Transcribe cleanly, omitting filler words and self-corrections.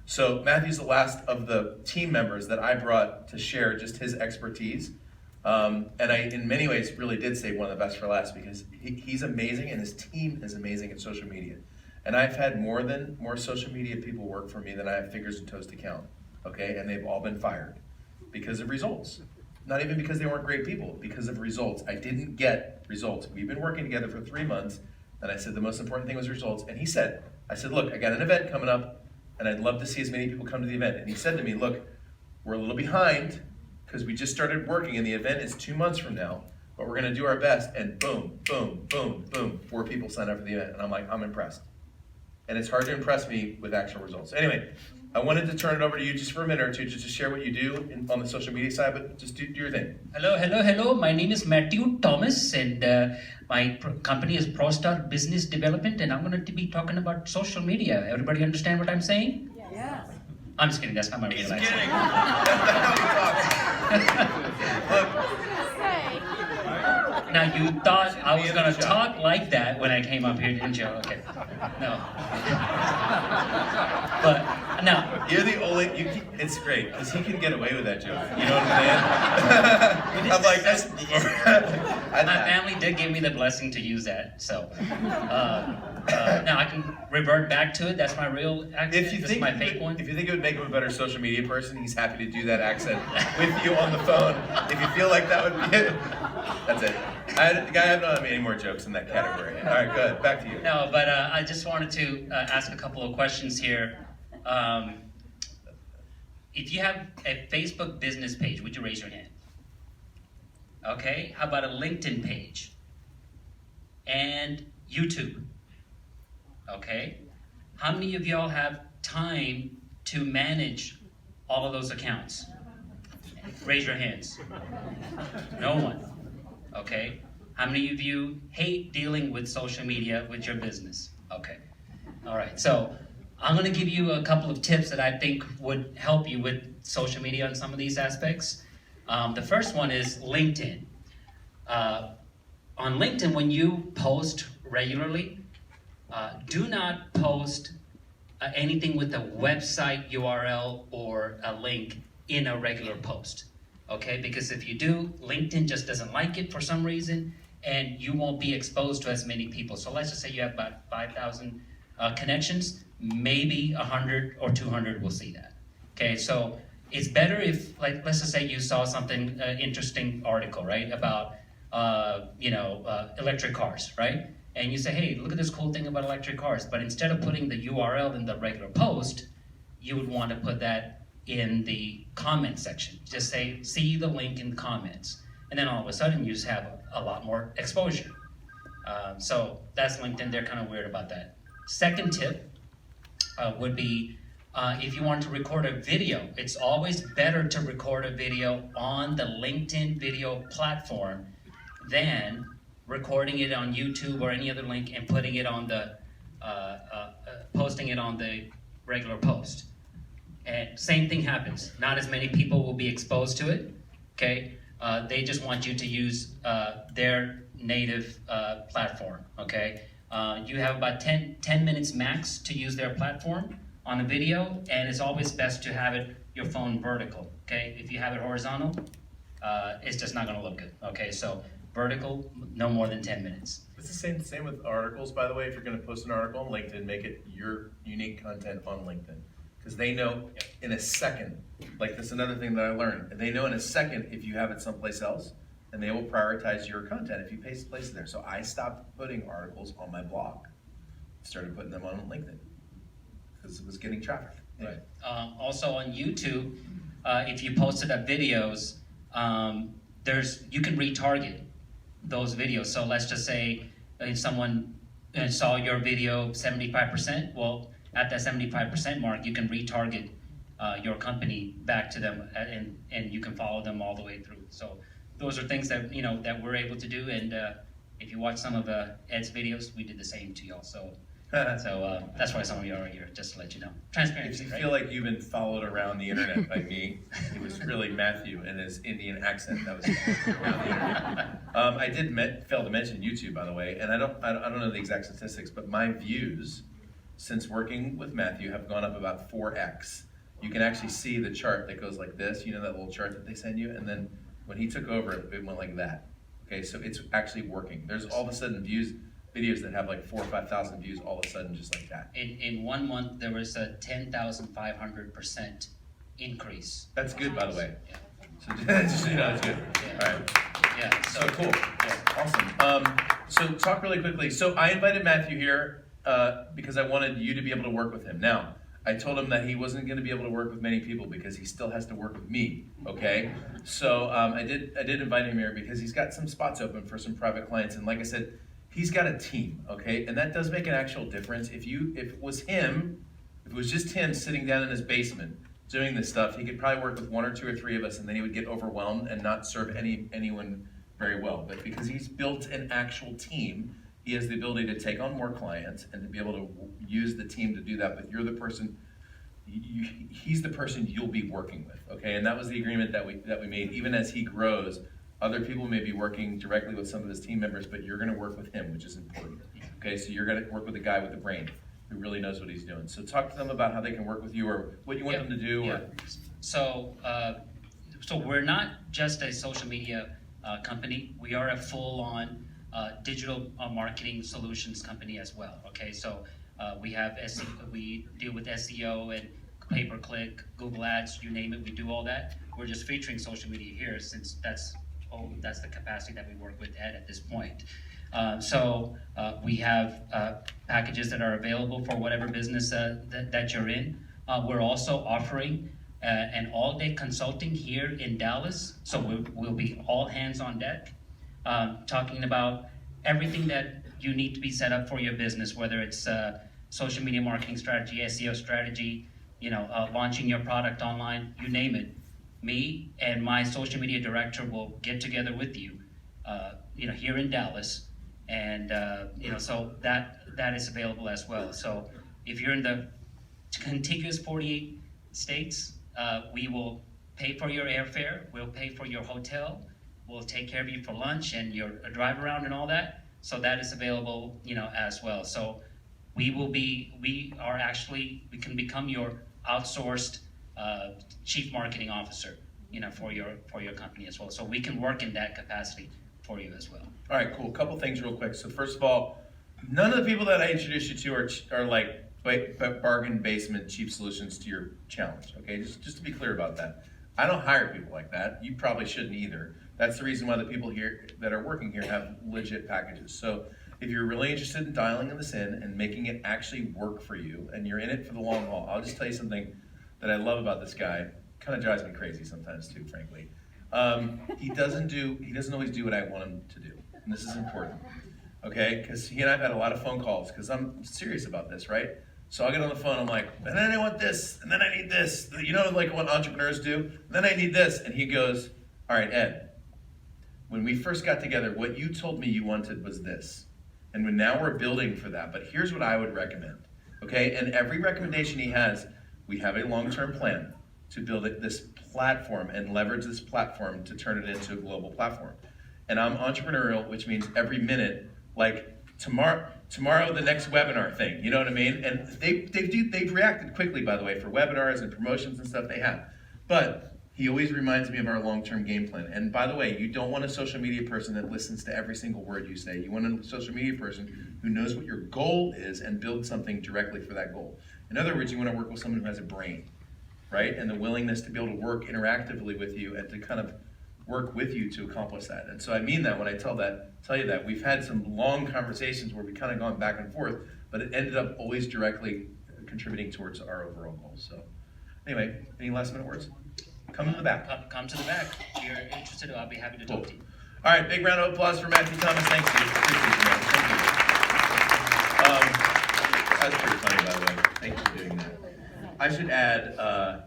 So Matthew's the last of the team members that I brought to share just his expertise. And I, in many ways, really did save one of the best for last because he's amazing and his team is amazing at social media. And I've had more social media people work for me than I have fingers and toes to count. Okay, and they've all been fired because of results. Not even because they weren't great people, because of results. I didn't get results. We've been working together for 3 months, and I said the most important thing was results. And he said, I said, look, I got an event coming up, and I'd love to see as many people come to the event. And he said to me, look, we're a little behind because we just started working, and the event is 2 months from now, but we're going to do our best. And boom, boom, boom, boom, 4 people signed up for the event. And I'm like, I'm impressed. And it's hard to impress me with actual results. Anyway, I wanted to turn it over to you just for a minute or two, just to share what you do on the social media side, but just do your thing. Hello. My name is Mathew Thomas, and my company is ProStar Business Development, and I'm going to be talking about social media. Everybody understand what I'm saying? Yes. I'm just kidding. That's not my real accent. He's kidding. That's how he talks. Look. Now you thought I was going to talk like that when I came up here, didn't you? Okay. No. But no. You're the only. It's great because he can get away with that joke. You know what I'm saying? I'm like, that's. My family did give me the blessing to use that, so now I can revert back to it. That's my real accent. This is my fake one. If you think it would make him a better social media person, he's happy to do that accent with you on the phone. If you feel like that would be it, that's it. I don't have any more jokes in that category. All right, good. Back to you. No, but I just wanted to ask a couple of questions here. If you have a Facebook business page, would you raise your hand? Okay, how about a LinkedIn page? And YouTube? Okay, how many of y'all have time to manage all of those accounts? Raise your hands. No one. Okay, how many of you hate dealing with social media with your business? Okay, all right, so I'm going to give you a couple of tips that I think would help you with social media on some of these aspects. The first one is LinkedIn. On LinkedIn, when you post regularly, do not post anything with a website URL or a link in a regular post. Okay, because if you do, LinkedIn just doesn't like it for some reason, and you won't be exposed to as many people. So let's just say you have about 5,000 connections, maybe 100 or 200 will see that. Okay, so it's better if, like, let's just say you saw something, interesting article, right, about, electric cars, right? And you say, hey, look at this cool thing about electric cars. But instead of putting the URL in the regular post, you would want to put that in the comment section. Just say, see the link in comments. And then all of a sudden you just have a lot more exposure. So that's LinkedIn. They're kind of weird about that. Second tip would be if you want to record a video, it's always better to record a video on the LinkedIn video platform than recording it on YouTube or any other link and putting it on the, posting it on the regular post. And same thing happens. Not as many people will be exposed to it, okay? They just want you to use their native platform, okay? You have about 10 minutes max to use their platform on a video, and it's always best to have your phone vertical, okay? If you have it horizontal, it's just not gonna look good, okay? So vertical, no more than 10 minutes. It's the same with articles, by the way. If you're gonna post an article on LinkedIn, make it your unique content on LinkedIn. Because they know in a second, like this is another thing that I learned, they know in a second if you have it someplace else, and they will prioritize your content if you place it there. So I stopped putting articles on my blog, started putting them on LinkedIn, because it was getting traffic. Right. Also on YouTube, if you posted up videos, you can retarget those videos. So let's just say if someone saw your video 75%, well, at that 75% mark, you can retarget your company back to them, and you can follow them all the way through. So those are things that that we're able to do. And if you watch some of Ed's videos, we did the same to y'all. So that's why some of you are here, just to let you know. Transparency. If you feel like you've been followed around the internet by me, it was really Matthew and his Indian accent that was followed around the internet. I did fail to mention YouTube, by the way, and I don't know the exact statistics, but my views since working with Mathew, have gone up about 4x. You can actually see the chart that goes like this, you know, that little chart that they send you, and then when he took over, it went like that. Okay, so it's actually working. There's all of a sudden videos that have like 4,000 or 5,000 views all of a sudden just like that. In 1 month, there was a 10,500% increase. That's good, by the way. Yeah. So just so you know, that's good. Yeah. All right. Yeah. So cool. Awesome. So talk really quickly. So I invited Mathew here because I wanted you to be able to work with him. Now, I told him that he wasn't going to be able to work with many people because he still has to work with me. Okay. So I did invite him here because he's got some spots open for some private clients, and like I said, he's got a team. Okay, and that does make an actual difference. If it was just him sitting down in his basement doing this stuff, he could probably work with 1 or 2 or 3 of us, and then he would get overwhelmed and not serve anyone very well. But because he's built an actual team, he has the ability to take on more clients and to be able to use the team to do that. But you're the person, he's the person you'll be working with, okay? And that was the agreement that we made. Even as he grows, other people may be working directly with some of his team members, but you're going to work with him, which is important. Okay, so you're going to work with the guy with the brain who really knows what he's doing. So talk to them about how they can work with you, or what you want them to do. Yeah. Or So we're not just a social media company. We are a full-on digital marketing solutions company as well. Okay, so we deal with SEO and pay-per-click, Google Ads, you name it. We do all that. We're just featuring social media here since that's the capacity that we work with at this point. We have packages that are available for whatever business that you're in. We're also offering an all-day consulting here in Dallas, so we'll be all hands on deck, talking about everything that you need to be set up for your business, whether it's social media marketing strategy, SEO strategy, launching your product online, you name it. Me and my social media director will get together with you, here in Dallas, and so that is available as well. So if you're in the contiguous 48 states, we will pay for your airfare, we'll pay for your hotel, we'll take care of you for lunch and your drive around and all that. So that is available, as well. So we can become your outsourced chief marketing officer, for your company as well. So we can work in that capacity for you as well. all right, cool. Couple things real quick. So first of all, none of the people that I introduced you to are like bargain basement cheap solutions to your challenge. Okay, just to be clear about that. I don't hire people like that. You probably shouldn't either. That's the reason why the people here that are working here have legit packages. So if you're really interested in dialing this in and making it actually work for you, and you're in it for the long haul, I'll just tell you something that I love about this guy. Kind of drives me crazy sometimes too, frankly. He doesn't always do what I want him to do, and this is important. Okay, because he and I've had a lot of phone calls because I'm serious about this, right? So I'll get on the phone, I'm like, and then I want this, and then I need this. Like what entrepreneurs do? And then I need this. And he goes, all right, Ed, when we first got together, what you told me you wanted was this. And now we're building for that. But here's what I would recommend. Okay, and every recommendation he has, we have a long-term plan to build this platform and leverage this platform to turn it into a global platform. And I'm entrepreneurial, which means every minute, like tomorrow the next webinar thing, you know what I mean? And they've reacted quickly, by the way, for webinars and promotions and stuff they have. But he always reminds me of our long-term game plan. And by the way, you don't want a social media person that listens to every single word you say. You want a social media person who knows what your goal is and builds something directly for that goal. In other words, you want to work with someone who has a brain, right? And the willingness to be able to work interactively with you and to kind of work with you to accomplish that. And so I mean that when I tell you that. We've had some long conversations where we kind of gone back and forth, but it ended up always directly contributing towards our overall goals. So anyway, any last minute words? Come to the back. Come to the back. If you're interested, I'll be happy to talk to you. All right, big round of applause for Mathew Thomas. Thank you. Appreciate you, man. Thank you. That's pretty funny, by the way. Thank you for doing that. I should add,